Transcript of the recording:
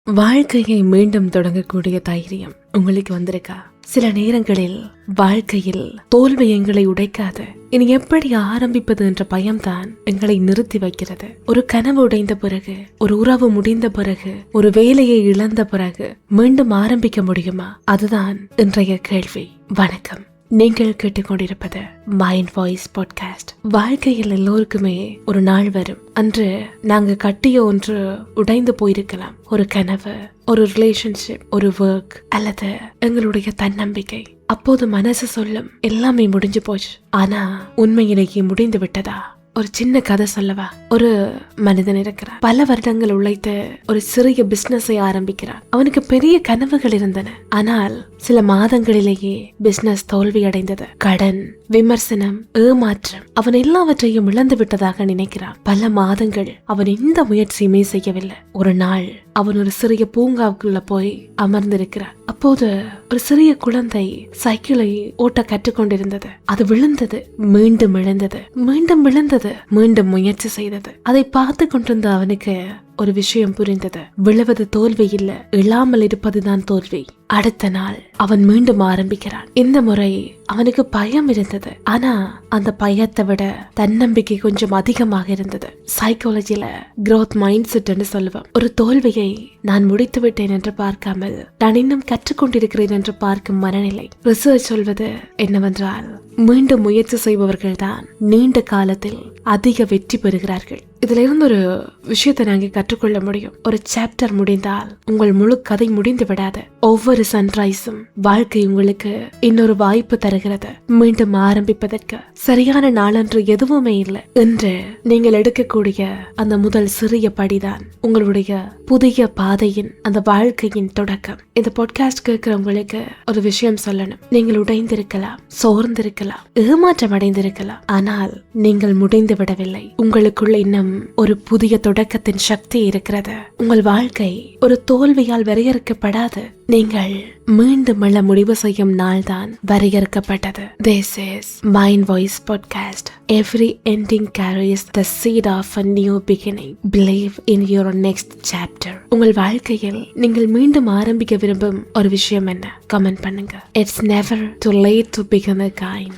வாழ்க்கையை மீண்டும் தொடங்கக்கூடிய தைரியம் உங்களுக்கு வந்திருக்கா? சில நேரங்களில் வாழ்க்கையில் தோல்வி எங்களை உடைக்காது, இனி எப்படி ஆரம்பிப்பது என்ற பயம்தான் எங்களை நிறுத்தி வைக்கிறது. ஒரு கனவு உடைந்த பிறகு, ஒரு உறவு முடிந்த பிறகு, ஒரு வேலையை இழந்த பிறகு மீண்டும் ஆரம்பிக்க முடியுமா? அதுதான் இன்றைய கேள்வி. வணக்கம், நீங்கள் கேட்டுக்கொண்டிருப்பது மைண்ட் வாய்ஸ் பாட்காஸ்ட். வாழ்க்கையில் எல்லோருக்குமே ஒரு நாள் வரும், அன்று நாங்க கட்டிய ஒன்று உடைந்து போயிருக்கலாம். ஒரு கனவு, ஒரு ரிலேஷன்ஷிப், ஒரு ஒர்க் அல்லது எங்களுடைய தன்னம்பிக்கை. அப்போது மனசு சொல்லும் எல்லாமே முடிஞ்சு போச்சு. ஆனா உண்மையிலேயே முடிந்து விட்டதா? ஒரு சின்ன கதை சொல்லவா? ஒரு மனிதன் இருக்கிறான். பல வருடங்கள் உழைத்து ஒரு சிறிய பிசினஸை ஆரம்பிக்கிறான். அவனுக்கு பெரிய கனவுகள் இருந்தன. ஆனால் சில மாதங்களிலேயே பிசினஸ் தோல்வி அடைந்தது. கடன், விமர்சனம், ஏமாற்றம், அவன் எல்லாவற்றையும் இழந்து விட்டதாக நினைக்கிறான். பல மாதங்கள் அவன் எந்த முயற்சியுமே செய்யவில்லை. ஒரு நாள் அவன் ஒரு சிறிய பூங்காவுக்குள்ள போய் அமர்ந்திருக்கிறான். அப்போது ஒரு சிறிய குழந்தை சைக்கிளை ஓட்ட கற்றுக்கொண்டிருந்தது. அது விழுந்தது, மீண்டும் விழுந்தது, மீண்டும் விழுந்தது, மீண்டும் முயற்சி செய்தது. அதை பார்த்து கொண்டிருந்த அவனுக்கு ஒரு விஷயம் புரிந்தது. விழுவது தோல்வி இல்ல, இல்லாமல் இருப்பதுதான் தோல்வி. அடுத்த நாள் அவன் மீண்டும் ஆரம்பிக்கிறான். இந்த முறை அவனுக்கு பயம் இருந்தது. ஆனா அந்த பயத்தை விட தன்னம்பிக்கை கொஞ்சம் அதிகமாக இருந்தது. சைக்காலஜில growth mindset என்று சொல்லுவோம். ஒரு தோல்வியை நான் முடித்து விட்டேன் என்று பார்க்காமல் நான் இன்னும் கற்றுக்கொண்டிருக்கிறேன் என்று பார்க்கும் மனநிலை. ரிசர்ச் சொல்வது என்னவென்றால், மீண்டும் முயற்சி செய்பவர்கள் தான் நீண்ட காலத்தில் அதிக வெற்றி பெறுகிறார்கள். இதுல இருந்து ஒரு விஷயத்தை நாங்க கற்றுக்கொள்ள முடியும். ஒரு சாப்டர் முடிந்தால் உங்கள் முழு கதை முடிந்து விடாது. ஒவ்வொரு சன்ரைஸும் வாழ்க்கை உங்களுக்கு இன்னொரு வாய்ப்பு தருகிறது. மீண்டும் ஆரம்பிப்பதற்கு சரியான நாளன்று எதுவுமே இல்லை. இன்று நீங்கள் எடுக்கக்கூடிய அந்த முதல் சிறிய படிதான் உங்களுடைய புதிய பாதையின், அந்த வாழ்க்கையின் தொடக்கம். இந்த பாட்காஸ்ட் கேட்கிறவங்களுக்கு ஒரு விஷயம் சொல்லணும். நீங்கள் உடைந்திருக்கலாம், சோர்ந்திருக்கலாம், ஏமாற்றம் அடைந்திருக்கலாம். ஆனால் நீங்கள் முடிந்து விடவில்லை. உங்களுக்குள்ள இன்னும் ஒரு புதிய தொடக்கத்தின் சக்தி இருக்கிறது. உங்கள் வாழ்க்கை ஒரு தோல்வியால் வரையறுக்கப்படாது. நீங்கள் மீண்டும் எழ முடிவு செய்யும் நாள் தான் வரையறுக்கப்பட்டது. This is Mind Voice Podcast. Every ending carries the seed of a new beginning. Believe in your next chapter. உங்கள் வாழ்க்கையில் நீங்கள் மீண்டும் ஆரம்பிக்க விரும்பும் ஒரு விஷயம் என்ன? கமெண்ட் பண்ணுங்க. It's never too late to begin again.